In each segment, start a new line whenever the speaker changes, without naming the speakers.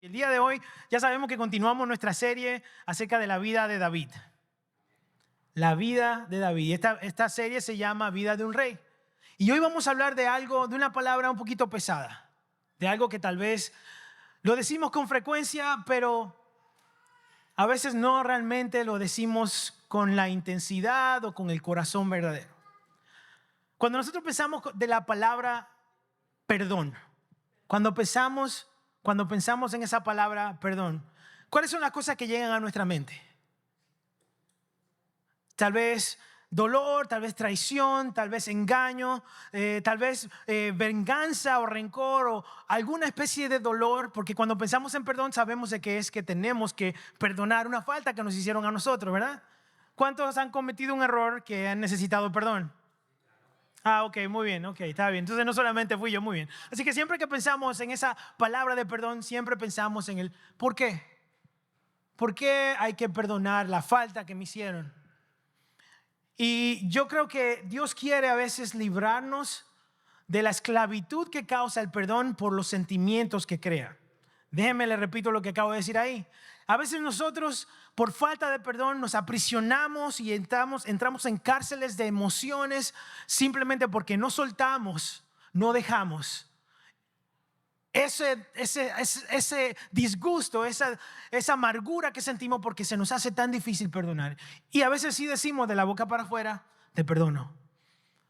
El día de hoy ya sabemos que continuamos nuestra serie acerca de la vida de David. La vida de David. Esta serie se llama Vida de un Rey. Y hoy vamos a hablar de algo, de una palabra un poquito pesada. De algo que tal vez lo decimos con frecuencia, pero a veces no realmente lo decimos con la intensidad o con el corazón verdadero. Cuando nosotros pensamos de la palabra perdón, cuando pensamos en esa palabra perdón, ¿cuáles son las cosas que llegan a nuestra mente? Tal vez dolor, tal vez traición, tal vez engaño, tal vez venganza o rencor o alguna especie de dolor, porque cuando pensamos en perdón sabemos de que es que tenemos que perdonar una falta que nos hicieron a nosotros, ¿verdad? ¿Cuántos han cometido un error que han necesitado perdón? Ok, muy bien, ok, está bien. Entonces no solamente fui yo, muy bien. Así que siempre que pensamos en esa palabra de perdón, siempre pensamos en el ¿por qué? ¿Por qué hay que perdonar la falta que me hicieron? Y yo creo que Dios quiere a veces librarnos de la esclavitud que causa el perdón por los sentimientos que crea. Déjenme le repito lo que acabo de decir ahí. A veces nosotros, por falta de perdón, nos aprisionamos y entramos en cárceles de emociones simplemente porque no soltamos, no dejamos. Ese disgusto, esa amargura que sentimos porque se nos hace tan difícil perdonar. Y a veces sí decimos de la boca para afuera, te perdono.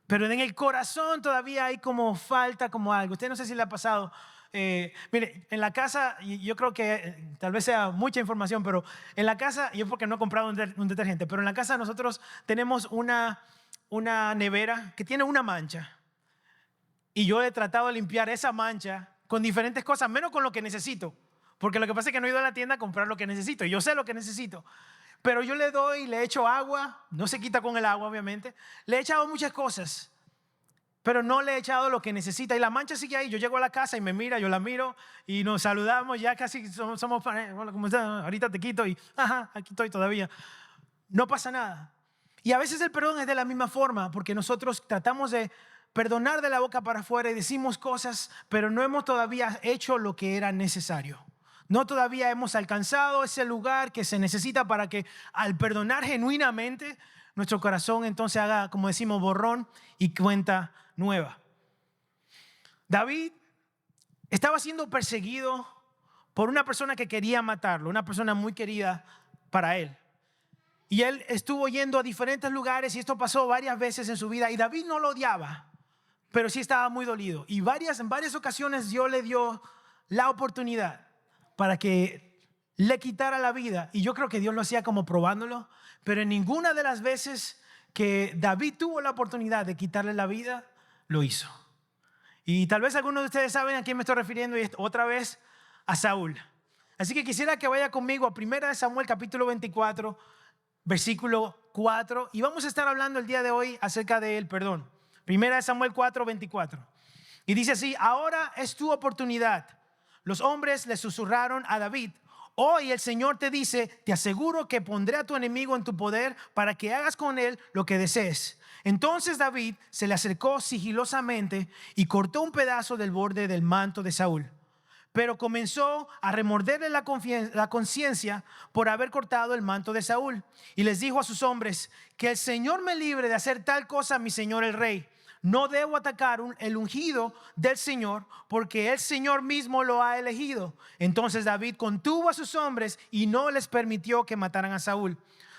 Pero en el corazón todavía hay como falta, como algo. Usted no sé si le ha pasado. Mire, en la casa, yo creo que tal vez sea mucha información, pero en la casa, yo porque no he comprado un detergente, pero en la casa nosotros tenemos una nevera que tiene una mancha. Y yo he tratado de limpiar esa mancha con diferentes cosas, menos con lo que necesito. Porque lo que pasa es que no he ido a la tienda a comprar lo que necesito. Yo sé lo que necesito. Pero yo le echo agua, no se quita con el agua obviamente. Le he echado muchas cosas, pero no le he echado lo que necesita. Y la mancha sigue ahí. Yo llego a la casa y me mira, yo la miro y nos saludamos. Ya casi somos bueno, ¿cómo estás? Ahorita te quito y aquí estoy todavía. No pasa nada. Y a veces el perdón es de la misma forma, porque nosotros tratamos de perdonar de la boca para afuera y decimos cosas, pero no hemos todavía hecho lo que era necesario. No todavía hemos alcanzado ese lugar que se necesita para que al perdonar genuinamente nuestro corazón entonces haga, como decimos, borrón y cuenta nueva. David estaba siendo perseguido por una persona que quería matarlo, una persona muy querida para él. Y él estuvo yendo a diferentes lugares y esto pasó varias veces en su vida. Y David no lo odiaba, pero sí estaba muy dolido. Y en varias ocasiones Dios le dio la oportunidad para que le quitara la vida. Y yo creo que Dios lo hacía como probándolo. Pero en ninguna de las veces que David tuvo la oportunidad de quitarle la vida, lo hizo. Y tal vez algunos de ustedes saben a quién me estoy refiriendo y otra vez a Saúl. Así que quisiera que vaya conmigo a 1 Samuel capítulo 24, versículo 4. Y vamos a estar hablando el día de hoy acerca del perdón. 1 Samuel 4, 24. Y dice así: ahora es tu oportunidad. Los hombres le susurraron a David: hoy el Señor te dice, te aseguro que pondré a tu enemigo en tu poder para que hagas con él lo que desees. Entonces David se le acercó sigilosamente y cortó un pedazo del borde del manto de Saúl. Pero comenzó a remorderle la conciencia por haber cortado el manto de Saúl. Y les dijo a sus hombres: que el Señor me libre de hacer tal cosa a mi señor el rey. No debo atacar el ungido del Señor, porque el Señor mismo lo ha elegido. Entonces David contuvo a sus hombres y no les permitió que mataran a Saúl.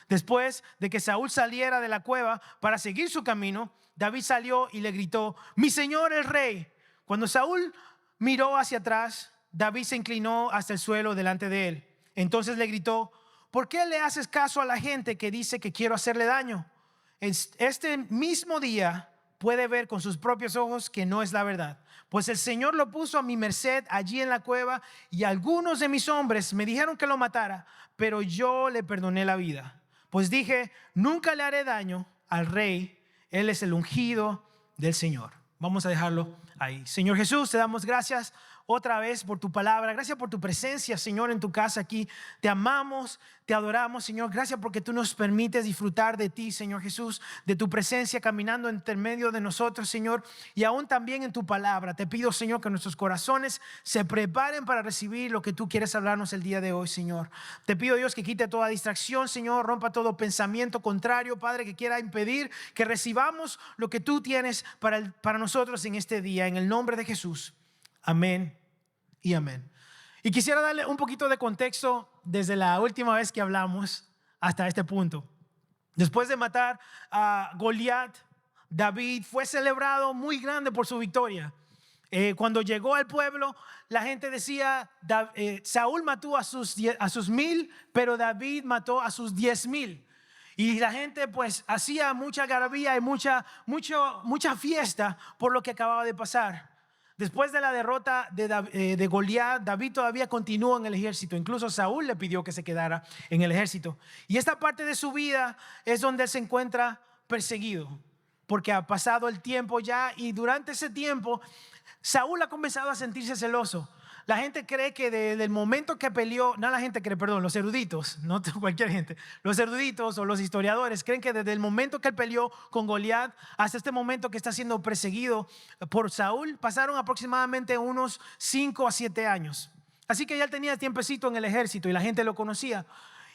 Después de que Saúl saliera de la cueva para seguir su camino, David salió y le gritó: mi señor el rey. Cuando Saúl miró hacia atrás, David se inclinó hasta el suelo delante de él. Entonces le gritó: ¿por qué le haces caso a la gente que dice que quiero hacerle daño? Este mismo día puede ver con sus propios ojos que no es la verdad. Pues el Señor lo puso a mi merced allí en la cueva, y algunos de mis hombres me dijeron que lo matara, pero yo le perdoné la vida. Pues dije: nunca le haré daño al rey, él es el ungido del Señor. Vamos a dejarlo ahí. Señor Jesús, te damos gracias otra vez por tu palabra. Gracias por tu presencia, Señor, en tu casa aquí. Te amamos, te adoramos, Señor. Gracias porque tú nos permites disfrutar de ti, Señor Jesús, de tu presencia caminando entre medio de nosotros, Señor, y aún también en tu palabra. Te pido, Señor, que nuestros corazones se preparen para recibir lo que tú quieres hablarnos el día de hoy, Señor. Te pido, Dios, que quite toda distracción, Señor, rompa todo pensamiento contrario, Padre, que quiera impedir que recibamos lo que tú tienes para nosotros en este día. En el nombre de Jesús. Amén y amén. Y quisiera darle un poquito de contexto desde la última vez que hablamos hasta este punto. Después de matar a Goliat, David fue celebrado muy grande por su victoria. Cuando llegó al pueblo, la gente decía, Saúl mató a sus 1000, pero David mató a sus 10,000. Y la gente pues hacía mucha algarabía y mucha fiesta por lo que acababa de pasar. Después de la derrota de Goliat, David todavía continuó en el ejército. Incluso Saúl le pidió que se quedara en el ejército. Y esta parte de su vida es donde él se encuentra perseguido, porque ha pasado el tiempo ya, y durante ese tiempo Saúl ha comenzado a sentirse celoso. La gente cree que desde el momento que peleó, no la gente cree, perdón, los eruditos, no cualquier gente, los eruditos o los historiadores creen que desde el momento que él peleó con Goliat hasta este momento que está siendo perseguido por Saúl, pasaron aproximadamente unos 5 a 7 años. Así que ya él tenía tiempecito en el ejército y la gente lo conocía.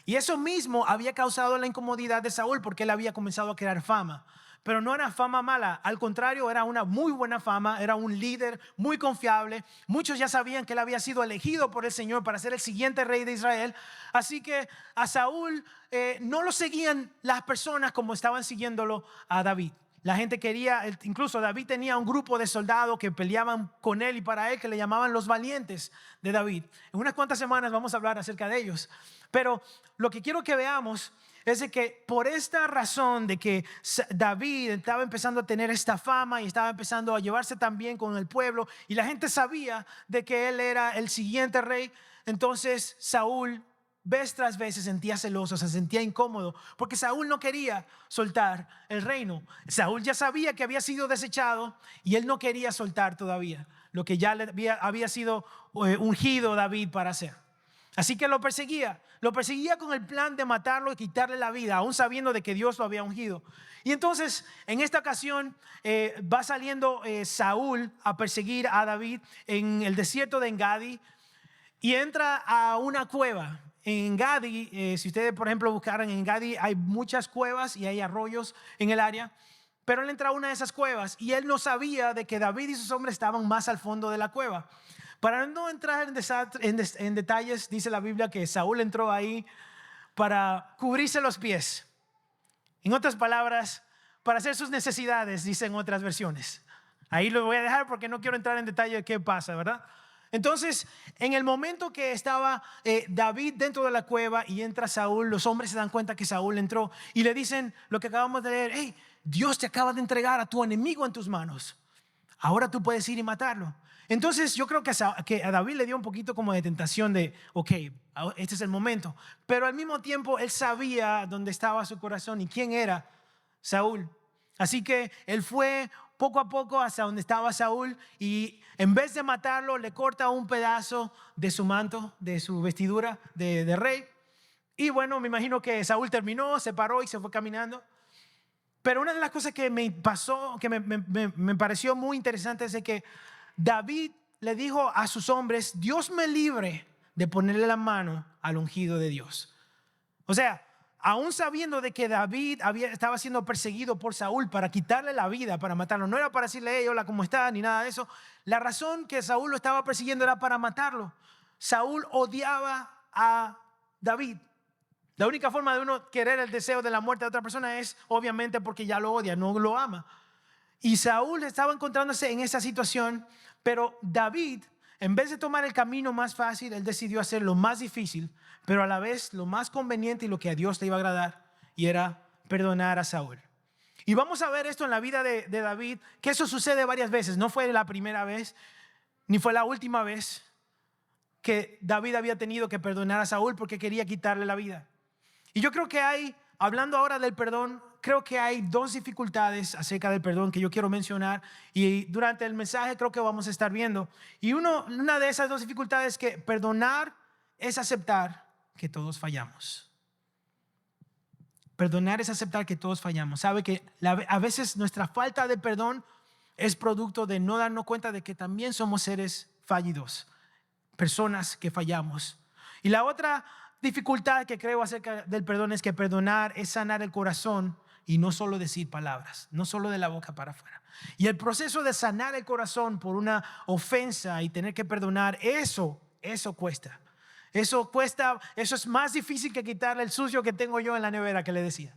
Y eso mismo había causado la incomodidad de Saúl porque él había comenzado a crear fama. Pero no era fama mala, al contrario, era una muy buena fama, era un líder muy confiable. Muchos ya sabían que él había sido elegido por el Señor para ser el siguiente rey de Israel. Así que a Saúl no lo seguían las personas como estaban siguiéndolo a David. La gente quería, incluso David tenía un grupo de soldados que peleaban con él y para él, que le llamaban los valientes de David. En unas cuantas semanas vamos a hablar acerca de ellos. Pero lo que quiero que veamos es de que por esta razón de que David estaba empezando a tener esta fama y estaba empezando a llevarse tan bien con el pueblo, y la gente sabía de que él era el siguiente rey, entonces Saúl vez tras vez se sentía celoso, se sentía incómodo, porque Saúl no quería soltar el reino. Saúl ya sabía que había sido desechado y él no quería soltar todavía lo que ya había sido ungido David para hacer. Así que lo perseguía con el plan de matarlo y quitarle la vida, aún sabiendo de que Dios lo había ungido. Y entonces en esta ocasión va saliendo Saúl a perseguir a David en el desierto de Engadi y entra a una cueva. En Engadi, si ustedes por ejemplo buscaran en Engadi, hay muchas cuevas y hay arroyos en el área. Pero él entra a una de esas cuevas y él no sabía de que David y sus hombres estaban más al fondo de la cueva. Para no entrar en detalles, dice la Biblia que Saúl entró ahí para cubrirse los pies. En otras palabras, para hacer sus necesidades, dicen otras versiones. Ahí lo voy a dejar porque no quiero entrar en detalle de qué pasa, ¿verdad? Entonces, en el momento que estaba David dentro de la cueva y entra Saúl, los hombres se dan cuenta que Saúl entró y le dicen lo que acabamos de leer: hey, Dios te acaba de entregar a tu enemigo en tus manos. Ahora tú puedes ir y matarlo. Entonces yo creo que a David le dio un poquito como de tentación de, ok, este es el momento. Pero al mismo tiempo él sabía dónde estaba su corazón y quién era Saúl. Así que él fue poco a poco hacia donde estaba Saúl y en vez de matarlo le corta un pedazo de su manto, de su vestidura de rey. Y bueno, me imagino que Saúl terminó, se paró y se fue caminando. Pero una de las cosas que me pasó, que me pareció muy interesante, es de que David le dijo a sus hombres: Dios me libre de ponerle la mano al ungido de Dios. O sea, aún sabiendo de que David estaba siendo perseguido por Saúl para quitarle la vida, para matarlo, no era para decirle: hey, hola, ¿cómo está? Ni nada de eso. La razón que Saúl lo estaba persiguiendo era para matarlo. Saúl odiaba a David. La única forma de uno querer el deseo de la muerte de otra persona es obviamente porque ya lo odia, no lo ama. Y Saúl estaba encontrándose en esa situación, pero David, en vez de tomar el camino más fácil, él decidió hacer lo más difícil, pero a la vez lo más conveniente y lo que a Dios le iba a agradar, y era perdonar a Saúl. Y vamos a ver esto en la vida de David, que eso sucede varias veces. No fue la primera vez, ni fue la última vez que David había tenido que perdonar a Saúl porque quería quitarle la vida. Y yo creo que hablando ahora del perdón, creo que hay dos dificultades acerca del perdón que yo quiero mencionar y durante el mensaje creo que vamos a estar viendo. Y una de esas dos dificultades es que perdonar es aceptar que todos fallamos. Perdonar es aceptar que todos fallamos. Sabe que a veces nuestra falta de perdón es producto de no darnos cuenta de que también somos seres fallidos, personas que fallamos. Y la otra dificultad que creo acerca del perdón es que perdonar es sanar el corazón y no solo decir palabras, no solo de la boca para afuera. Y el proceso de sanar el corazón por una ofensa y tener que perdonar, eso cuesta. Eso cuesta, eso es más difícil que quitarle el sucio que tengo yo en la nevera que le decía.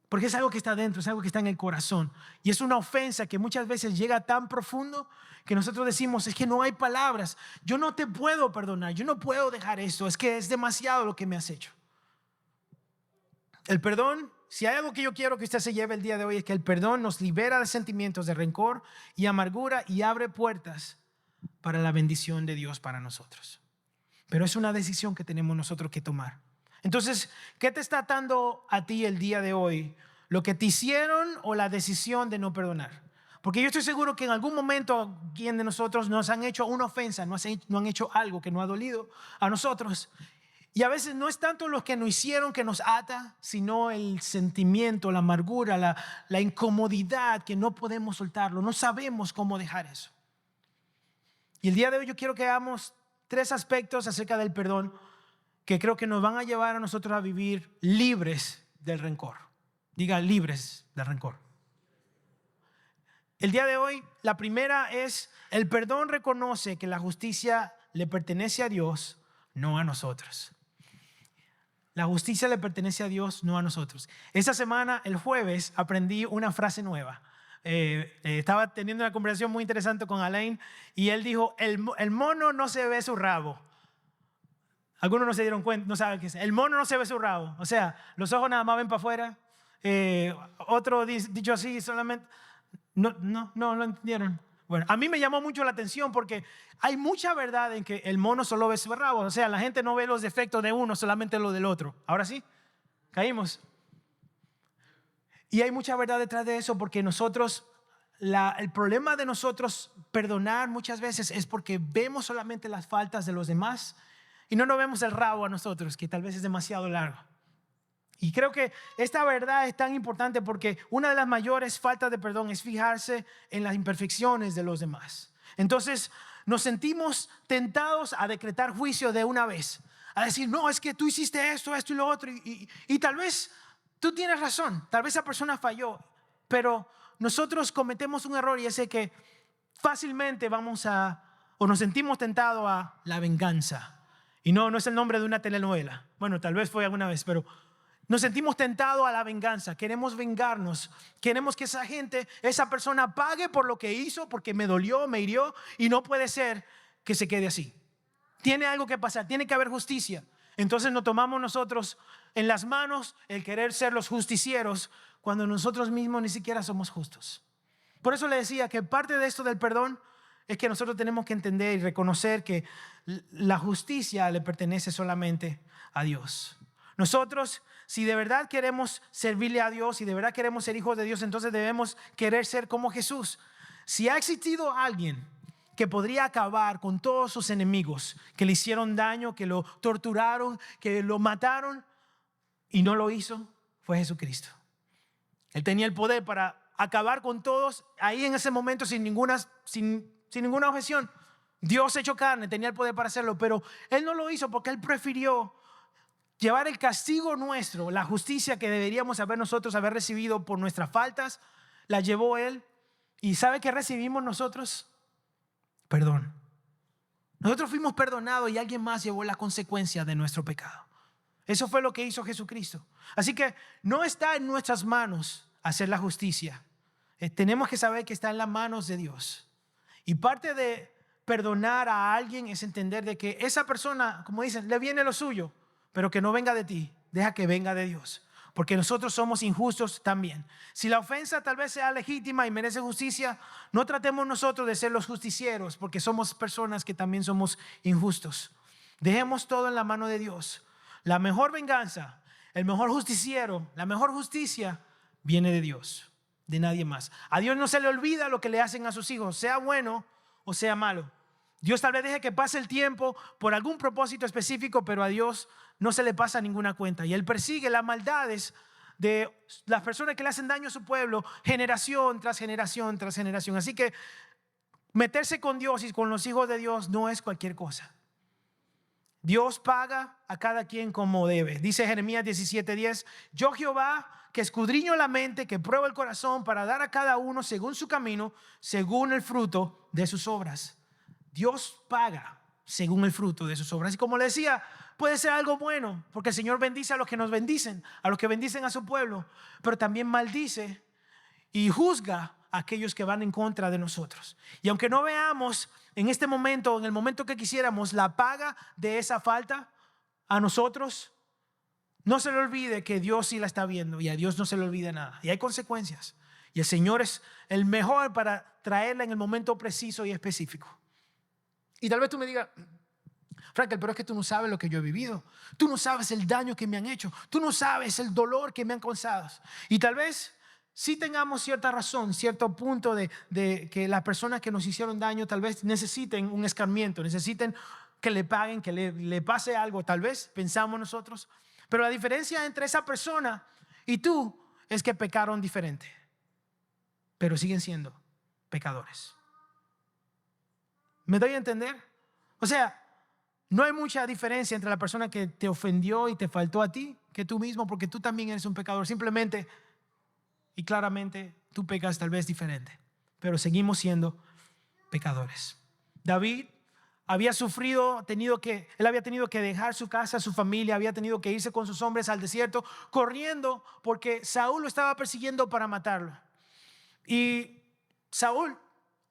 Porque es algo que está dentro, es algo que está en el corazón. Y es una ofensa que muchas veces llega tan profundo que nosotros decimos, es que no hay palabras. Yo no te puedo perdonar, yo no puedo dejar esto, es que es demasiado lo que me has hecho. El perdón, si hay algo que yo quiero que usted se lleve el día de hoy, es que el perdón nos libera de sentimientos de rencor y amargura y abre puertas para la bendición de Dios para nosotros. Pero es una decisión que tenemos nosotros que tomar. Entonces, ¿qué te está atando a ti el día de hoy? ¿Lo que te hicieron o la decisión de no perdonar? Porque yo estoy seguro que en algún momento quien de nosotros nos han hecho una ofensa, no han hecho algo que nos ha dolido a nosotros. Y a veces no es tanto lo que nos hicieron que nos ata, sino el sentimiento, la amargura, la incomodidad que no podemos soltarlo. No sabemos cómo dejar eso. Y el día de hoy yo quiero que hagamos 3 aspectos acerca del perdón que creo que nos van a llevar a nosotros a vivir libres del rencor. Diga, libres del rencor. El día de hoy, la primera es, el perdón reconoce que la justicia le pertenece a Dios, no a nosotros. La justicia le pertenece a Dios, no a nosotros. Esta semana, el jueves, aprendí una frase nueva. Estaba teniendo una conversación muy interesante con Alain y él dijo, el mono no se ve su rabo. Algunos no se dieron cuenta, no saben qué es. El mono no se ve su rabo. O sea, los ojos nada más ven para afuera. Otro dicho así solamente, no lo entendieron. Bueno, a mí me llamó mucho la atención porque hay mucha verdad en que el mono solo ve su rabo. O sea, la gente no ve los defectos de uno, solamente los del otro. Ahora sí, caímos. Y hay mucha verdad detrás de eso porque nosotros, el problema de nosotros perdonar muchas veces es porque vemos solamente las faltas de los demás y no nos vemos el rabo a nosotros, que tal vez es demasiado largo. Y creo que esta verdad es tan importante porque una de las mayores faltas de perdón es fijarse en las imperfecciones de los demás. Entonces nos sentimos tentados a decretar juicio de una vez, a decir, no, es que tú hiciste esto y lo otro y tal vez tú tienes razón, tal vez esa persona falló, pero nosotros cometemos un error y es que fácilmente nos sentimos tentados a la venganza. Y no es el nombre de una telenovela. Bueno, tal vez fue alguna vez, pero nos sentimos tentados a la venganza. Queremos vengarnos. Queremos que esa persona pague por lo que hizo, porque me dolió, me hirió, y no puede ser que se quede así. Tiene algo que pasar, tiene que haber justicia. Entonces nos tomamos nosotros en las manos el querer ser los justicieros cuando nosotros mismos ni siquiera somos justos. Por eso le decía que parte de esto del perdón es que nosotros tenemos que entender y reconocer que la justicia le pertenece solamente a Dios. Nosotros, si de verdad queremos servirle a Dios, si de verdad queremos ser hijos de Dios, entonces debemos querer ser como Jesús. Si ha existido alguien que podría acabar con todos sus enemigos, que le hicieron daño, que lo torturaron, que lo mataron y no lo hizo, fue Jesucristo. Él tenía el poder para acabar con todos ahí en ese momento sin ninguna objeción. Dios hecho carne tenía el poder para hacerlo, pero Él no lo hizo porque Él prefirió llevar el castigo nuestro, la justicia que deberíamos haber recibido por nuestras faltas, la llevó Él. ¿Y sabe qué recibimos nosotros? Perdón. Nosotros fuimos perdonados y alguien más llevó la consecuencia de nuestro pecado. Eso fue lo que hizo Jesucristo. Así que no está en nuestras manos hacer la justicia. Tenemos que saber que está en las manos de Dios. Y parte de perdonar a alguien es entender de que esa persona, como dicen, le viene lo suyo, pero que no venga de ti, deja que venga de Dios. Porque nosotros somos injustos también. Si la ofensa tal vez sea legítima y merece justicia, no tratemos nosotros de ser los justicieros, porque somos personas que también somos injustos. Dejemos todo en la mano de Dios. La mejor venganza, El mejor justiciero, la mejor justicia viene de Dios, de nadie más. A Dios no se le olvida lo que le hacen a sus hijos, sea bueno o sea malo. Dios tal vez deje que pase el tiempo por algún propósito específico, pero a Dios no se le pasa ninguna cuenta. Y Él persigue las maldades de las personas que le hacen daño a su pueblo, generación tras generación tras generación. Así que meterse con Dios y con los hijos de Dios no es cualquier cosa. Dios paga a cada quien como debe. Dice Jeremías 17:10, yo Jehová que escudriño la mente, que pruebo el corazón para dar a cada uno según su camino, según el fruto de sus obras. Dios paga según el fruto de sus obras. Y como le decía, puede ser algo bueno, porque el Señor bendice a los que nos bendicen, a los que bendicen a su pueblo, pero también maldice y juzga a aquellos que van en contra de nosotros. Y aunque no veamos en este momento, en el momento que quisiéramos, la paga de esa falta a nosotros, no se le olvide que Dios sí la está viendo y a Dios no se le olvida nada. Y hay consecuencias. Y el Señor es el mejor para traerla en el momento preciso y específico. Y tal vez tú me digas, Frankel, pero es que tú no sabes lo que yo he vivido. Tú no sabes el daño que me han hecho. Tú no sabes el dolor que me han causado. Y tal vez sí tengamos cierta razón, cierto punto de que las personas que nos hicieron daño tal vez necesiten un escarmiento, necesiten que le paguen, que le pase algo, tal vez, pensamos nosotros. Pero la diferencia entre esa persona y tú es que pecaron diferente, pero siguen siendo pecadores. ¿Me doy a entender? O sea, no hay mucha diferencia entre la persona que te ofendió y te faltó a ti que tú mismo, porque tú también eres un pecador. Simplemente y claramente tú pecas tal vez diferente, pero seguimos siendo pecadores. David había sufrido, él había tenido que dejar su casa, su familia, había tenido que irse con sus hombres al desierto, corriendo porque Saúl lo estaba persiguiendo para matarlo. Y Saúl,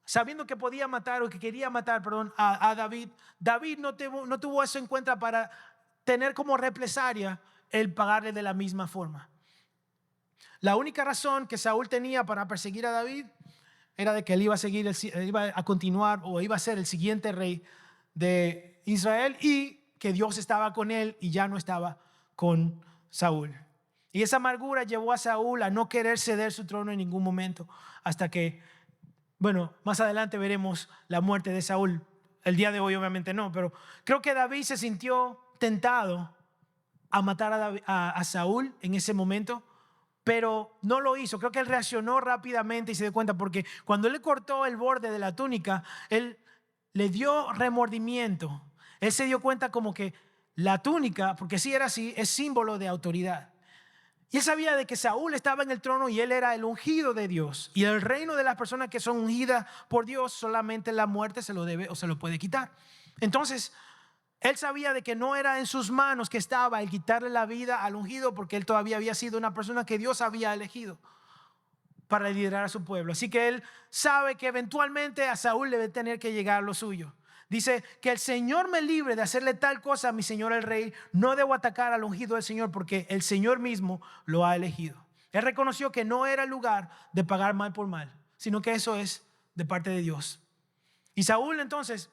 sabiendo que podía matar o que quería matar, a David, David no tuvo eso en cuenta para tener como represalia el pagarle de la misma forma. La única razón que Saúl tenía para perseguir a David era de que él iba a continuar o iba a ser el siguiente rey de Israel y que Dios estaba con él y ya no estaba con Saúl. Y esa amargura llevó a Saúl a no querer ceder su trono en ningún momento hasta que, bueno, más adelante veremos la muerte de Saúl. El día de hoy obviamente no, pero creo que David se sintió tentado a matar a Saúl en ese momento, pero no lo hizo. Creo que él reaccionó rápidamente y se dio cuenta, porque cuando él le cortó el borde de la túnica, él le dio remordimiento. Él se dio cuenta como que la túnica, porque si era así, es símbolo de autoridad. Y él sabía de que Saúl estaba en el trono y él era el ungido de Dios. Y el reino de las personas que son ungidas por Dios, solamente la muerte se lo debe o se lo puede quitar. Entonces, él sabía de que no era en sus manos que estaba el quitarle la vida al ungido, porque él todavía había sido una persona que Dios había elegido para liderar a su pueblo. Así que él sabe que eventualmente a Saúl le debe tener que llegar lo suyo. Dice que el Señor me libre de hacerle tal cosa a mi Señor el rey. No debo atacar al ungido del Señor porque el Señor mismo lo ha elegido. Él reconoció que no era el lugar de pagar mal por mal, sino que eso es de parte de Dios. Y Saúl, entonces,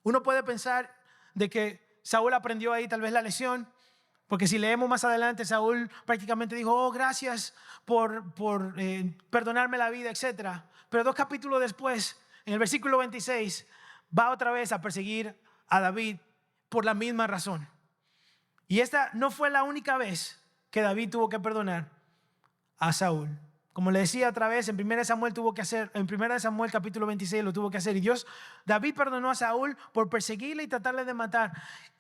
uno puede pensar de que Saúl aprendió ahí tal vez la lección, porque si leemos más adelante, Saúl prácticamente dijo, oh, gracias por perdonarme la vida, etc. Pero 2 capítulos después, en el versículo 26, va otra vez a perseguir a David por la misma razón. Y esta no fue la única vez que David tuvo que perdonar a Saúl. Como le decía otra vez, en 1 Samuel en 1 Samuel capítulo 26 lo tuvo que hacer. Y David perdonó a Saúl por perseguirle y tratarle de matar.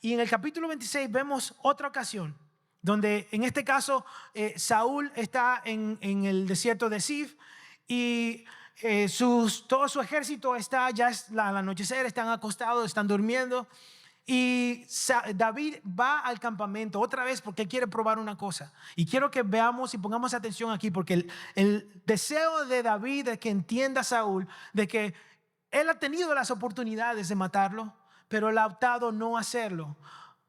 Y en el capítulo 26 vemos otra ocasión, donde en este caso Saúl está en el desierto de Zif y todo su ejército está, ya es al anochecer, están acostados, están durmiendo. Y David va al campamento otra vez porque quiere probar una cosa. Y quiero que veamos y pongamos atención aquí, porque el deseo de David de que entienda a Saúl, de que él ha tenido las oportunidades de matarlo, pero él ha optado no hacerlo,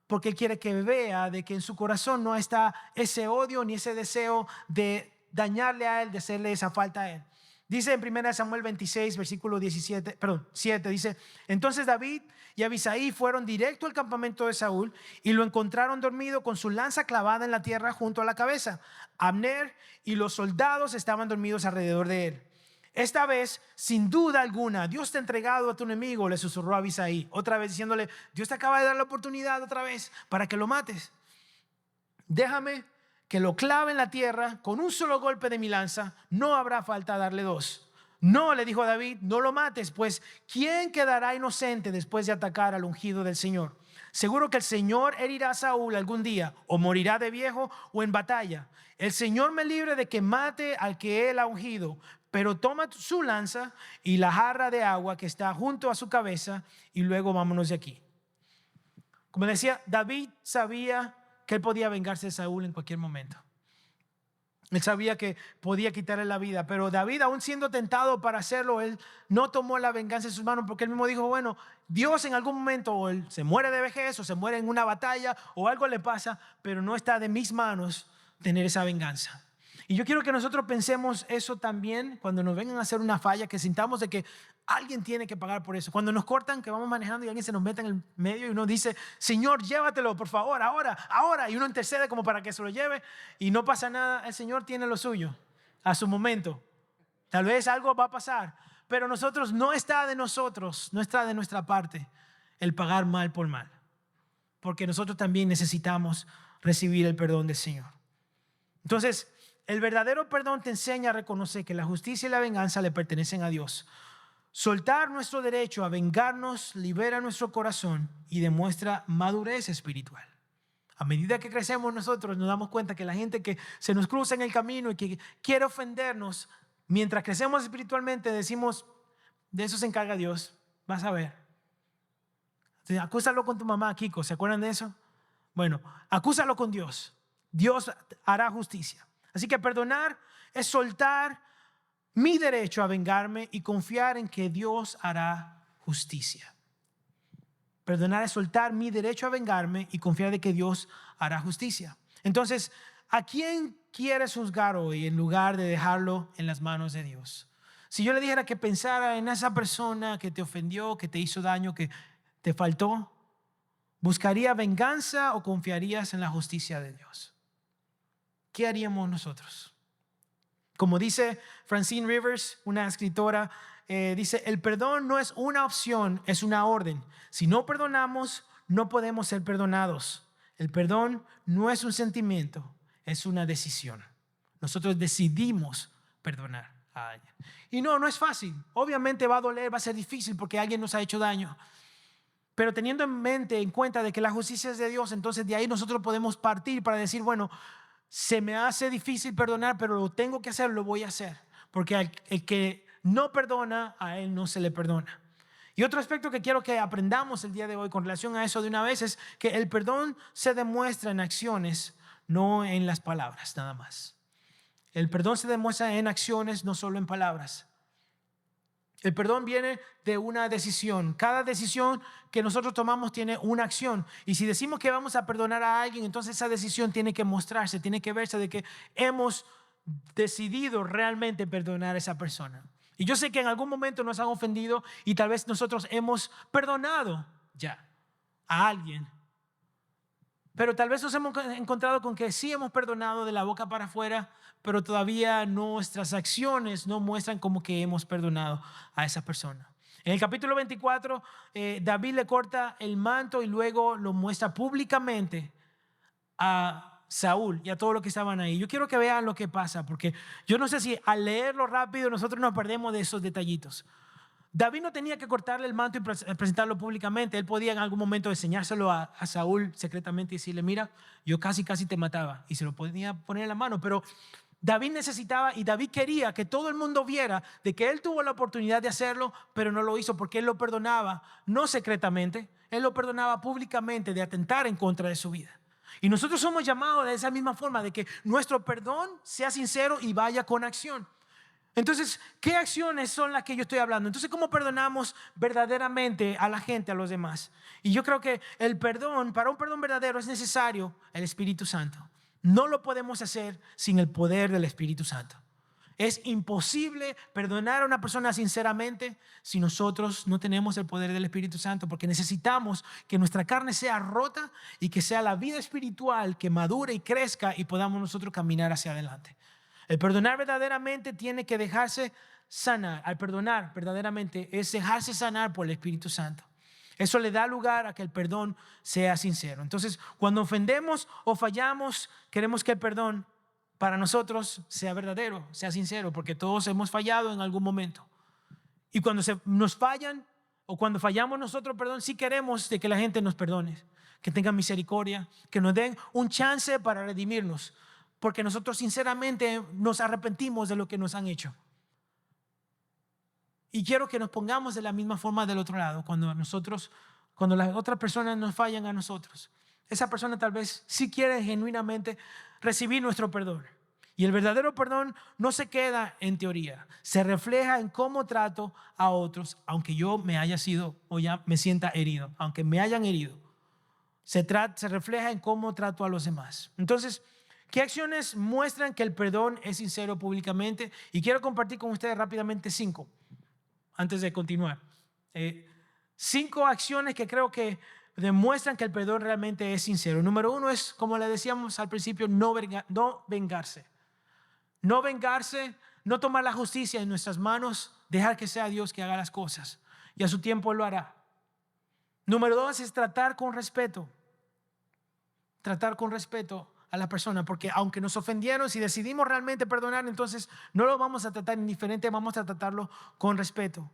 porque quiere que vea de que en su corazón no está ese odio ni ese deseo de dañarle a él, de hacerle esa falta a él. Dice en 1 Samuel 26, versículo 7, dice: entonces David y Abisai fueron directo al campamento de Saúl y lo encontraron dormido con su lanza clavada en la tierra junto a la cabeza. Abner y los soldados estaban dormidos alrededor de él. Esta vez, sin duda alguna, Dios te ha entregado a tu enemigo, le susurró a Abisai, otra vez diciéndole: Dios te acaba de dar la oportunidad otra vez para que lo mates. Déjame que lo clave en la tierra con un solo golpe de mi lanza, no habrá falta darle dos. No, le dijo a David, no lo mates, pues ¿quién quedará inocente después de atacar al ungido del Señor? Seguro que el Señor herirá a Saúl algún día, o morirá de viejo o en batalla. El Señor me libre de que mate al que él ha ungido, pero toma su lanza y la jarra de agua que está junto a su cabeza y luego vámonos de aquí. Como decía, David sabía que él podía vengarse de Saúl en cualquier momento. Él sabía que podía quitarle la vida, pero David, aún siendo tentado para hacerlo, él no tomó la venganza en sus manos, porque él mismo dijo: bueno, Dios en algún momento o él se muere de vejez o se muere en una batalla o algo le pasa, pero no está de mis manos tener esa venganza. Y yo quiero que nosotros pensemos eso también cuando nos vengan a hacer una falla, que sintamos de que alguien tiene que pagar por eso. Cuando nos cortan, que vamos manejando y alguien se nos mete en el medio y uno dice: Señor, llévatelo, por favor, ahora. Y uno intercede como para que se lo lleve y no pasa nada. El Señor tiene lo suyo a su momento. Tal vez algo va a pasar, pero nosotros no está de nuestra parte el pagar mal por mal, porque nosotros también necesitamos recibir el perdón del Señor. Entonces, el verdadero perdón te enseña a reconocer que la justicia y la venganza le pertenecen a Dios. Soltar nuestro derecho a vengarnos libera nuestro corazón y demuestra madurez espiritual. A medida que crecemos nosotros nos damos cuenta que la gente que se nos cruza en el camino y que quiere ofendernos, mientras crecemos espiritualmente decimos: de eso se encarga Dios, vas a ver. Acúsalo con tu mamá, Kiko, ¿se acuerdan de eso? Bueno, acúsalo con Dios. Dios hará justicia. Así que perdonar es soltar mi derecho a vengarme y confiar en que Dios hará justicia. Perdonar es soltar mi derecho a vengarme y confiar en que Dios hará justicia. Entonces, ¿a quién quieres juzgar hoy en lugar de dejarlo en las manos de Dios? Si yo le dijera que pensara en esa persona que te ofendió, que te hizo daño, que te faltó, ¿buscaría venganza o confiarías en la justicia de Dios? ¿Qué haríamos nosotros? Como dice Francine Rivers, una escritora, dice: el perdón no es una opción, es una orden. Si no perdonamos, no podemos ser perdonados. El perdón no es un sentimiento, es una decisión. Nosotros decidimos perdonar a alguien. Y no es fácil. Obviamente va a doler, va a ser difícil porque alguien nos ha hecho daño. Pero teniendo en cuenta de que la justicia es de Dios, entonces de ahí nosotros podemos partir para decir: bueno, se me hace difícil perdonar, pero lo tengo que hacer, lo voy a hacer. Porque el que no perdona, a él no se le perdona. Y otro aspecto que quiero que aprendamos el día de hoy con relación a eso de una vez es que el perdón se demuestra en acciones, no en las palabras nada más. El perdón se demuestra en acciones, no solo en palabras. El perdón viene de una decisión. Cada decisión que nosotros tomamos tiene una acción. Y si decimos que vamos a perdonar a alguien, entonces esa decisión tiene que mostrarse, tiene que verse de que hemos decidido realmente perdonar a esa persona. Y yo sé que en algún momento nos han ofendido y tal vez nosotros hemos perdonado ya a alguien. Pero tal vez nos hemos encontrado con que sí hemos perdonado de la boca para afuera, pero todavía nuestras acciones no muestran como que hemos perdonado a esa persona. En el capítulo 24, David le corta el manto y luego lo muestra públicamente a Saúl y a todos los que estaban ahí. Yo quiero que vean lo que pasa, porque yo no sé si al leerlo rápido nosotros nos perdemos de esos detallitos. David no tenía que cortarle el manto y presentarlo públicamente. Él podía en algún momento enseñárselo a Saúl secretamente y decirle: mira, yo casi te mataba, y se lo podía poner en la mano. Pero David necesitaba y David quería que todo el mundo viera de que él tuvo la oportunidad de hacerlo, pero no lo hizo porque él lo perdonaba, no secretamente, él lo perdonaba públicamente de atentar en contra de su vida. Y nosotros somos llamados de esa misma forma, de que nuestro perdón sea sincero y vaya con acción. Entonces, ¿qué acciones son las que yo estoy hablando? Entonces, ¿cómo perdonamos verdaderamente a la gente, a los demás? Y yo creo que el perdón, para un perdón verdadero es necesario el Espíritu Santo. No lo podemos hacer sin el poder del Espíritu Santo. Es imposible perdonar a una persona sinceramente si nosotros no tenemos el poder del Espíritu Santo, porque necesitamos que nuestra carne sea rota y que sea la vida espiritual que madure y crezca y podamos nosotros caminar hacia adelante. El perdonar verdaderamente tiene que dejarse sanar. Al perdonar verdaderamente es dejarse sanar por el Espíritu Santo. Eso le da lugar a que el perdón sea sincero. Entonces, cuando ofendemos o fallamos, queremos que el perdón para nosotros sea verdadero, sea sincero, porque todos hemos fallado en algún momento. Y cuando nos fallan o cuando fallamos nosotros, perdón, sí queremos de que la gente nos perdone, que tengan misericordia, que nos den un chance para redimirnos, porque nosotros sinceramente nos arrepentimos de lo que nos han hecho. Y quiero que nos pongamos de la misma forma del otro lado, cuando las otras personas nos fallan a nosotros. Esa persona tal vez sí quiere genuinamente recibir nuestro perdón. Y el verdadero perdón no se queda en teoría, se refleja en cómo trato a otros, aunque yo me haya sido o ya me sienta herido, aunque me hayan herido. Se refleja en cómo trato a los demás. Entonces, ¿qué acciones muestran que el perdón es sincero públicamente? Y quiero compartir con ustedes rápidamente 5, antes de continuar. 5 acciones que creo que demuestran que el perdón realmente es sincero. Número 1 es, como le decíamos al principio, no vengarse. No vengarse, no tomar la justicia en nuestras manos, dejar que sea Dios que haga las cosas. Y a su tiempo Él lo hará. Número 2 es tratar con respeto. Tratar con respeto a la persona, porque aunque nos ofendieron, si decidimos realmente perdonar, entonces no lo vamos a tratar indiferente, vamos a tratarlo con respeto.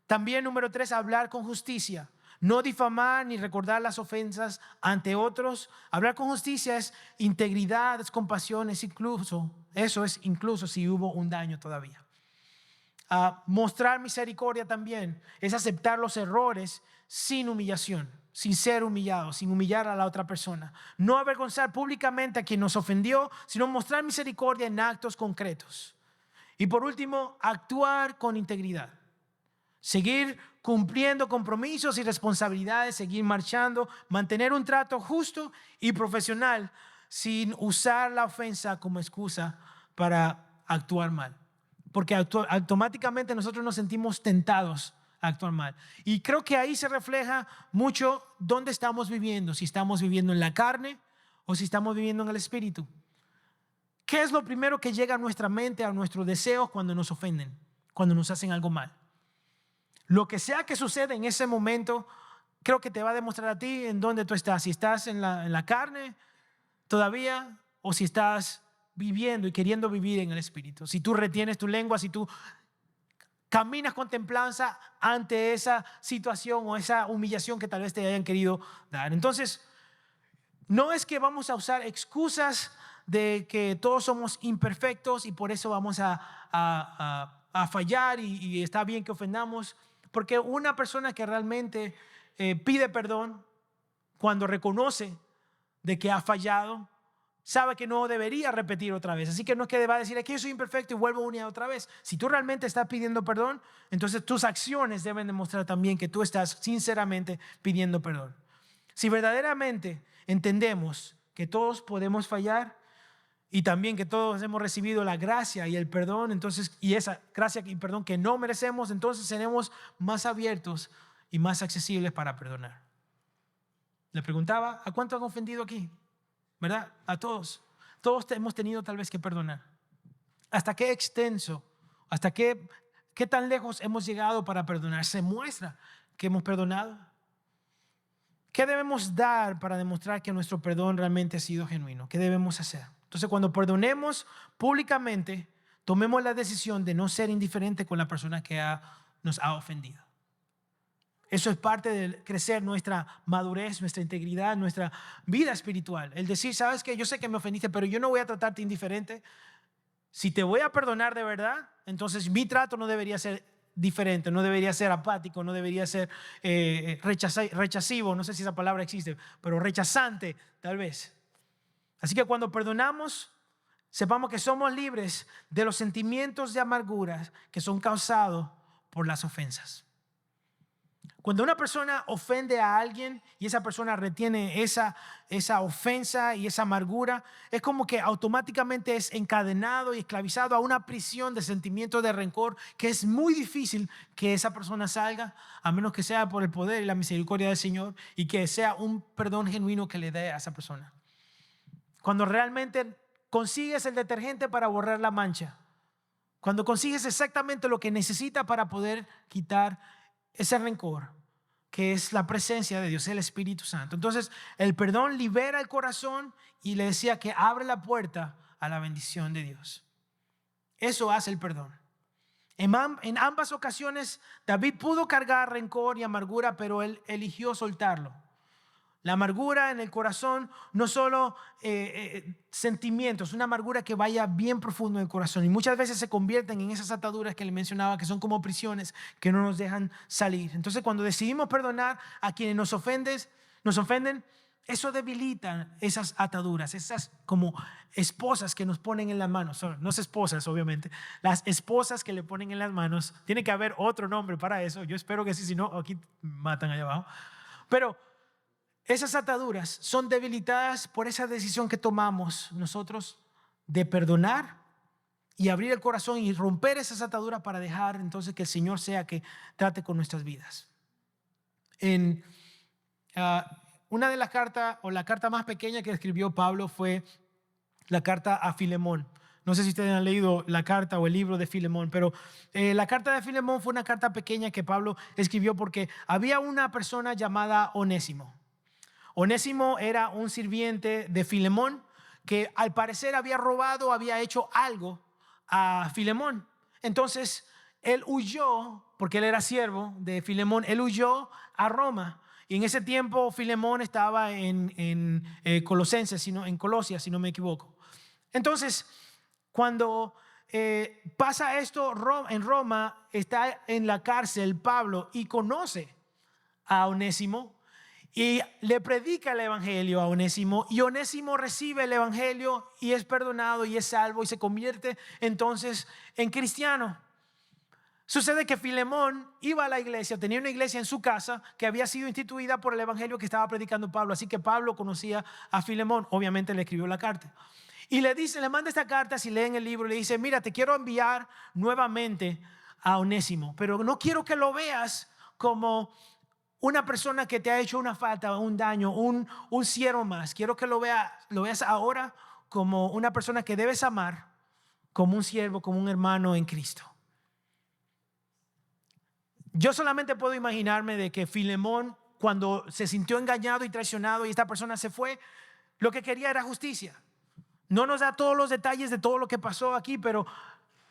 También número 3, hablar con justicia. No difamar ni recordar las ofensas ante otros. Hablar con justicia es integridad, es compasión, eso es incluso si hubo un daño todavía. Mostrar misericordia también es aceptar los errores sin humillación, sin ser humillado, sin humillar a la otra persona. No avergonzar públicamente a quien nos ofendió, sino mostrar misericordia en actos concretos. Y por último, actuar con integridad. Seguir cumpliendo compromisos y responsabilidades, seguir marchando, mantener un trato justo y profesional sin usar la ofensa como excusa para actuar mal. Porque automáticamente nosotros nos sentimos tentados a actuar mal. Y creo que ahí se refleja mucho dónde estamos viviendo, si estamos viviendo en la carne o si estamos viviendo en el espíritu. ¿Qué es lo primero que llega a nuestra mente, a nuestros deseos cuando nos ofenden, cuando nos hacen algo mal? Lo que sea que suceda en ese momento, creo que te va a demostrar a ti en dónde tú estás. Si estás en la carne todavía o si estás viviendo y queriendo vivir en el Espíritu. Si tú retienes tu lengua, si tú caminas con templanza ante esa situación o esa humillación que tal vez te hayan querido dar. Entonces, no es que vamos a usar excusas de que todos somos imperfectos y por eso vamos a fallar y está bien que ofendamos. Porque una persona que realmente pide perdón cuando reconoce de que ha fallado, sabe que no debería repetir otra vez. Así que no es que va a decir que yo soy imperfecto y vuelvo una y otra vez. Si tú realmente estás pidiendo perdón, entonces tus acciones deben demostrar también que tú estás sinceramente pidiendo perdón. Si verdaderamente entendemos que todos podemos fallar, y también que todos hemos recibido la gracia y el perdón, entonces, y esa gracia y perdón que no merecemos, entonces seremos más abiertos y más accesibles para perdonar. Le preguntaba, ¿a cuánto han ofendido aquí? ¿Verdad? A todos. Todos hemos tenido tal vez que perdonar. ¿Hasta qué extenso? ¿Hasta qué tan lejos hemos llegado para perdonar? ¿Se muestra que hemos perdonado? ¿Qué debemos dar para demostrar que nuestro perdón realmente ha sido genuino? ¿Qué debemos hacer? Entonces, cuando perdonemos públicamente, tomemos la decisión de no ser indiferente con la persona que nos ha ofendido. Eso es parte de crecer nuestra madurez, nuestra integridad, nuestra vida espiritual. El decir, ¿sabes qué? Yo sé que me ofendiste, pero yo no voy a tratarte indiferente. Si te voy a perdonar de verdad, entonces mi trato no debería ser diferente, no debería ser apático, no debería ser rechasivo, no sé si esa palabra existe, pero rechazante tal vez. Así que cuando perdonamos, sepamos que somos libres de los sentimientos de amargura que son causados por las ofensas. Cuando una persona ofende a alguien y esa persona retiene esa ofensa y esa amargura, es como que automáticamente es encadenado y esclavizado a una prisión de sentimientos de rencor que es muy difícil que esa persona salga, a menos que sea por el poder y la misericordia del Señor y que sea un perdón genuino que le dé a esa persona. Cuando realmente consigues el detergente para borrar la mancha, cuando consigues exactamente lo que necesita para poder quitar ese rencor, que es la presencia de Dios, el Espíritu Santo. Entonces, el perdón libera el corazón y le decía que abre la puerta a la bendición de Dios. Eso hace el perdón. En ambas ocasiones, David pudo cargar rencor y amargura, pero él eligió soltarlo. La amargura en el corazón, no solo sentimientos, una amargura que vaya bien profundo en el corazón. Y muchas veces se convierten en esas ataduras que le mencionaba, que son como prisiones que no nos dejan salir. Entonces, cuando decidimos perdonar a quienes nos ofenden, eso debilita esas ataduras, esas como esposas que nos ponen en las manos. No es esposas, obviamente. Las esposas que le ponen en las manos. Tiene que haber otro nombre para eso. Yo espero que sí, si no, aquí matan allá abajo. Pero esas ataduras son debilitadas por esa decisión que tomamos nosotros de perdonar y abrir el corazón y romper esas ataduras para dejar entonces que el Señor sea que trate con nuestras vidas. En una de las cartas, o la carta más pequeña que escribió Pablo, fue la carta a Filemón. No sé si ustedes han leído la carta o el libro de Filemón, pero la carta de Filemón fue una carta pequeña que Pablo escribió porque había una persona llamada Onésimo. Onésimo era un sirviente de Filemón que al parecer había robado, había hecho algo a Filemón. Entonces él huyó, porque él era siervo de Filemón, él huyó a Roma. Y en ese tiempo Filemón estaba en Colosia, si no me equivoco. Entonces, cuando pasa esto en Roma, está en la cárcel Pablo y conoce a Onésimo. Y le predica el evangelio a Onésimo, y Onésimo recibe el evangelio y es perdonado y es salvo y se convierte entonces en cristiano. Sucede que Filemón iba a la iglesia, tenía una iglesia en su casa que había sido instituida por el evangelio que estaba predicando Pablo. Así que Pablo conocía a Filemón, obviamente le escribió la carta. Y le manda esta carta, si leen el libro, le dice: mira, te quiero enviar nuevamente a Onésimo, pero no quiero que lo veas como una persona que te ha hecho una falta, un daño, un siervo más. Quiero que lo veas ahora como una persona que debes amar, como un siervo, como un hermano en Cristo. Yo solamente puedo imaginarme de que Filemón, cuando se sintió engañado y traicionado y esta persona se fue, lo que quería era justicia. No nos da todos los detalles de todo lo que pasó aquí, pero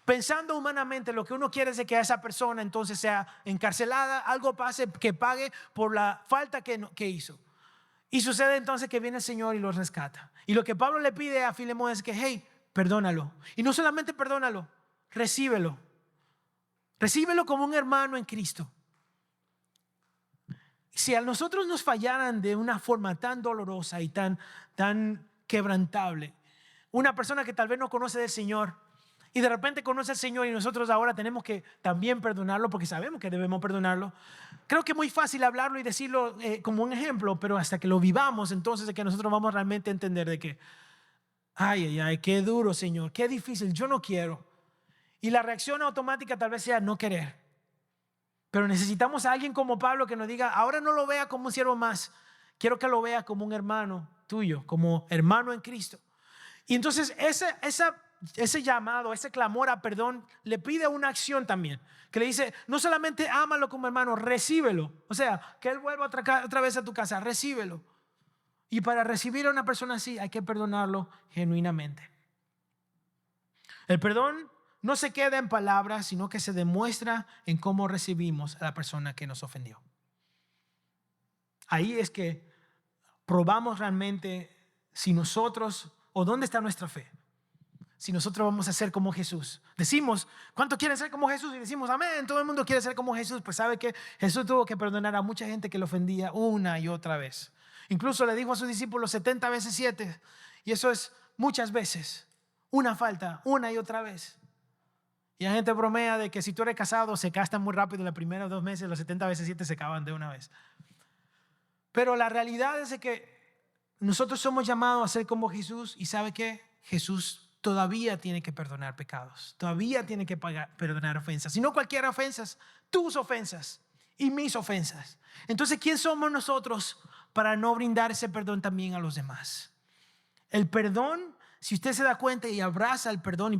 pensando humanamente, lo que uno quiere es de que a esa persona entonces sea encarcelada, algo pase, que pague por la falta que hizo. Y sucede entonces que viene el Señor y lo rescata. Y lo que Pablo le pide a Filemón es que, hey, perdónalo. Y no solamente perdónalo, recíbelo. Recíbelo como un hermano en Cristo. Si a nosotros nos fallaran de una forma tan dolorosa y tan quebrantable, una persona que tal vez no conoce del Señor y de repente conoce al Señor y nosotros ahora tenemos que también perdonarlo porque sabemos que debemos perdonarlo. Creo que es muy fácil hablarlo y decirlo como un ejemplo, pero hasta que lo vivamos, entonces es que nosotros vamos realmente a entender de que, ay, qué duro, Señor, qué difícil, yo no quiero. Y la reacción automática tal vez sea no querer. Pero necesitamos a alguien como Pablo que nos diga: ahora no lo vea como un siervo más, quiero que lo vea como un hermano tuyo, como hermano en Cristo. Y entonces ese llamado, ese clamor a perdón le pide una acción también, que le dice: no solamente ámalo como hermano, recíbelo. O sea, que él vuelva otra vez a tu casa, recíbelo. Y para recibir a una persona así hay que perdonarlo genuinamente. El perdón no se queda en palabras, sino que se demuestra en cómo recibimos a la persona que nos ofendió. Ahí es que probamos realmente si nosotros, o dónde está nuestra fe. Si nosotros vamos a ser como Jesús. Decimos: ¿cuánto quieren ser como Jesús? Y decimos: amén, todo el mundo quiere ser como Jesús. Pues sabe que Jesús tuvo que perdonar a mucha gente que lo ofendía una y otra vez. Incluso le dijo a sus discípulos 70 veces 7. Y eso es muchas veces. Una falta, una y otra vez. Y la gente bromea de que si tú eres casado se gastan muy rápido los primeros 2 meses, los 70 veces 7 se acaban de una vez. Pero la realidad es de que nosotros somos llamados a ser como Jesús. ¿Y sabe qué? Jesús todavía tiene que perdonar pecados. Todavía tiene que perdonar ofensas. Y no cualquier ofensas, tus ofensas y mis ofensas. Entonces, ¿quién somos nosotros para no brindar ese perdón también a los demás? El perdón, si usted se da cuenta y abraza el perdón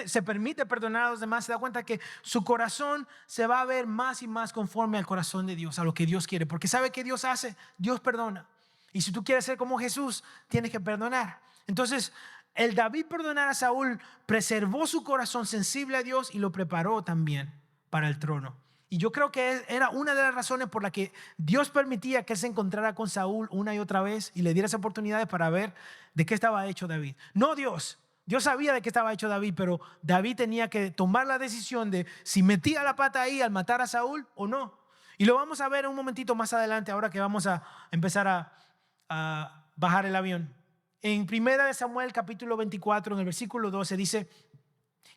se permite perdonar a los demás, se da cuenta que su corazón se va a ver más y más conforme al corazón de Dios, a lo que Dios quiere. Porque ¿sabe qué Dios hace? Dios perdona. Y si tú quieres ser como Jesús, tienes que perdonar. Entonces, el David perdonar a Saúl preservó su corazón sensible a Dios y lo preparó también para el trono. Y yo creo que era una de las razones por la que Dios permitía que él se encontrara con Saúl una y otra vez y le diera esas oportunidades para ver de qué estaba hecho David. No Dios. Dios sabía de qué estaba hecho David, pero David tenía que tomar la decisión de si metía la pata ahí al matar a Saúl o no. Y lo vamos a ver un momentito más adelante, ahora que vamos a empezar a bajar el avión. En 1 Samuel capítulo 24, en el versículo 12 dice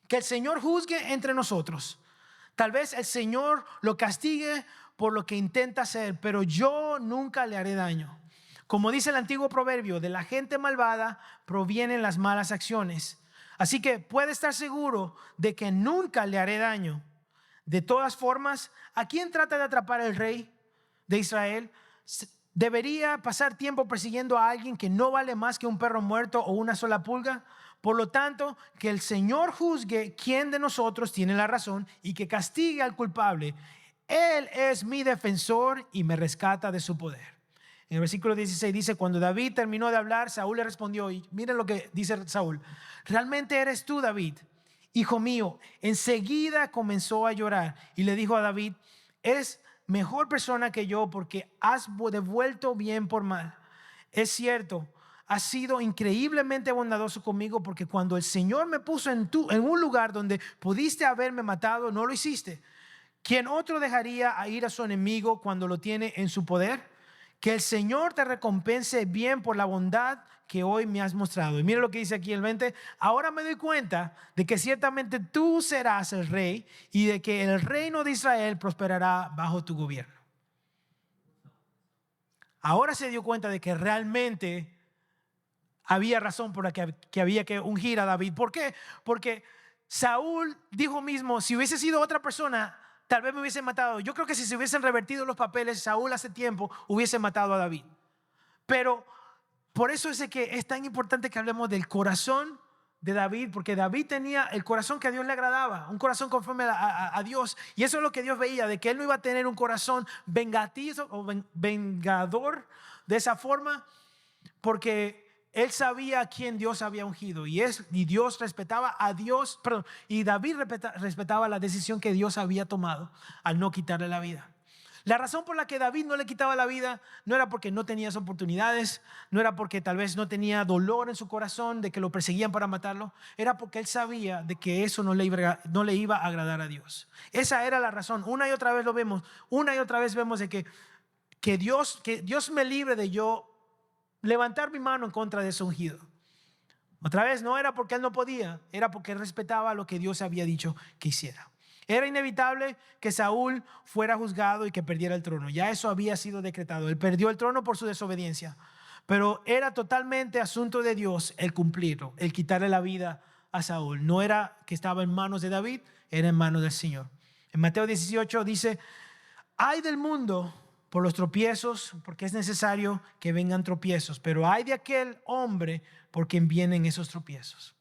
que el Señor juzgue entre nosotros. Tal vez el Señor lo castigue por lo que intenta hacer, pero yo nunca le haré daño. Como dice el antiguo proverbio, de la gente malvada provienen las malas acciones. Así que puede estar seguro de que nunca le haré daño. De todas formas, ¿a quién trata de atrapar el rey de Israel? ¿Debería pasar tiempo persiguiendo a alguien que no vale más que un perro muerto o una sola pulga? Por lo tanto, que el Señor juzgue quién de nosotros tiene la razón y que castigue al culpable. Él es mi defensor y me rescata de su poder. En el versículo 16 dice, cuando David terminó de hablar, Saúl le respondió, y miren lo que dice Saúl: ¿realmente eres tú, David, hijo mío? Enseguida comenzó a llorar y le dijo a David, eres mejor persona que yo porque has devuelto bien por mal. Es cierto, has sido increíblemente bondadoso conmigo, porque cuando el Señor me puso en un lugar donde pudiste haberme matado, no lo hiciste. ¿Quién otro dejaría a ir a su enemigo cuando lo tiene en su poder? Que el Señor te recompense bien por la bondad que hoy me has mostrado. Y mira lo que dice aquí el 20. Ahora me doy cuenta de que ciertamente tú serás el rey y de que el reino de Israel prosperará bajo tu gobierno. Ahora se dio cuenta de que realmente había razón por la que había que ungir a David. ¿Por qué? Porque Saúl dijo mismo, si hubiese sido otra persona, tal vez me hubiesen matado. Yo creo que si se hubiesen revertido los papeles, Saúl hace tiempo hubiese matado a David. Pero por eso es que es tan importante que hablemos del corazón de David, porque David tenía el corazón que a Dios le agradaba, un corazón conforme a Dios. Y eso es lo que Dios veía, de que él no iba a tener un corazón vengativo o vengador de esa forma, porque él sabía a quién Dios había ungido y Dios respetaba a Dios, y David respetaba la decisión que Dios había tomado al no quitarle la vida. La razón por la que David no le quitaba la vida no era porque no tenía esas oportunidades, no era porque tal vez no tenía dolor en su corazón de que lo perseguían para matarlo, era porque él sabía de que eso no le iba a agradar a Dios. Esa era la razón. Una y otra vez lo vemos, una y otra vez vemos de que Dios me libre de yo levantar mi mano en contra de ese ungido. Otra vez, no era porque él no podía, era porque él respetaba lo que Dios había dicho que hiciera. Era inevitable que Saúl fuera juzgado y que perdiera el trono. Ya eso había sido decretado. Él perdió el trono por su desobediencia. Pero era totalmente asunto de Dios el cumplirlo, el quitarle la vida a Saúl. No era que estaba en manos de David, era en manos del Señor. En Mateo 18 dice, ay del mundo por los tropiezos, porque es necesario que vengan tropiezos, pero hay de aquel hombre por quien vienen esos tropiezos.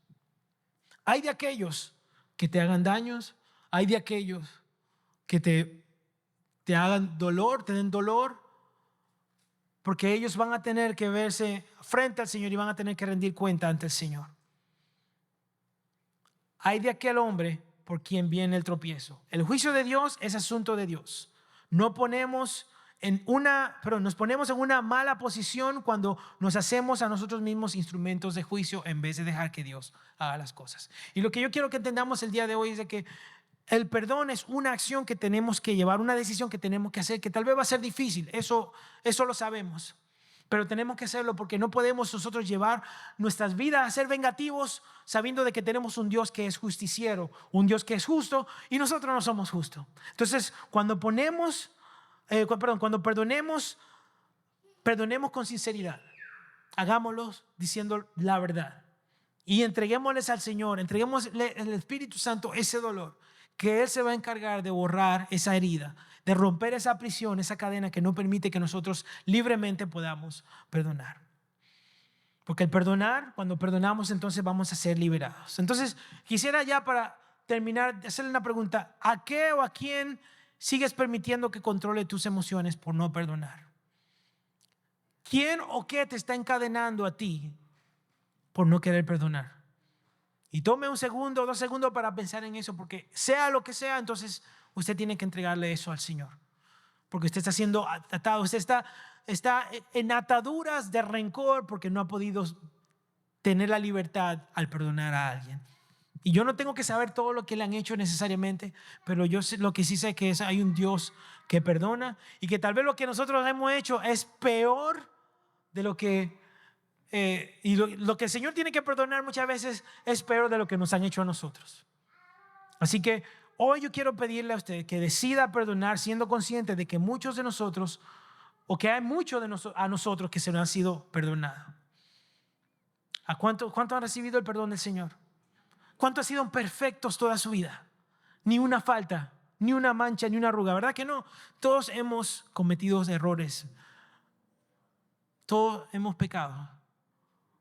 Hay de aquellos que te hagan daños, hay de aquellos que te hagan dolor, te den dolor, porque ellos van a tener que verse frente al Señor y van a tener que rendir cuenta ante el Señor. Hay de aquel hombre por quien viene el tropiezo. El juicio de Dios es asunto de Dios. Nos ponemos en una mala posición cuando nos hacemos a nosotros mismos instrumentos de juicio en vez de dejar que Dios haga las cosas. Y lo que yo quiero que entendamos el día de hoy es de que el perdón es una acción que tenemos que llevar, una decisión que tenemos que hacer, que tal vez va a ser difícil, eso lo sabemos. Pero tenemos que hacerlo porque no podemos nosotros llevar nuestras vidas a ser vengativos sabiendo de que tenemos un Dios que es justiciero, un Dios que es justo y nosotros no somos justos. Entonces, cuando perdonemos con sinceridad. Hagámoslo diciendo la verdad. Y entreguémosles al Señor, entreguémosle al Espíritu Santo ese dolor, que Él se va a encargar de borrar esa herida, de romper esa prisión, esa cadena que no permite que nosotros libremente podamos perdonar. Porque el perdonar, cuando perdonamos, entonces vamos a ser liberados. Entonces, quisiera ya para terminar, hacerle una pregunta. ¿A qué o a quién sigues permitiendo que controle tus emociones por no perdonar? ¿Quién o qué te está encadenando a ti por no querer perdonar? Y tome 1 segundo o 2 segundos para pensar en eso, porque sea lo que sea, entonces usted tiene que entregarle eso al Señor. Porque usted está siendo atado, usted está en ataduras de rencor porque no ha podido tener la libertad al perdonar a alguien. Y yo no tengo que saber todo lo que le han hecho necesariamente, pero yo sé, lo que sí sé que hay un Dios que perdona y que tal vez lo que nosotros hemos hecho es peor de lo que lo que el Señor tiene que perdonar muchas veces es peor de lo que nos han hecho a nosotros. Así que hoy yo quiero pedirle a usted que decida perdonar siendo consciente de que muchos de nosotros, o que hay muchos de a nosotros que se nos han sido perdonados. ¿A cuánto han recibido el perdón del Señor? ¿Cuántos han sido perfectos toda su vida? Ni una falta, ni una mancha, ni una arruga, ¿verdad que no? Todos hemos cometido errores. Todos hemos pecado.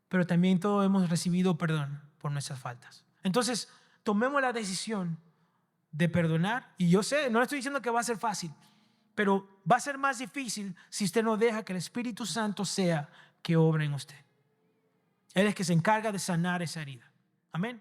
Pero también todos hemos recibido perdón por nuestras faltas. Entonces, tomemos la decisión de perdonar. Y yo sé, no le estoy diciendo que va a ser fácil, pero va a ser más difícil si usted no deja que el Espíritu Santo sea que obre en usted. Él es que se encarga de sanar esa herida. Amén.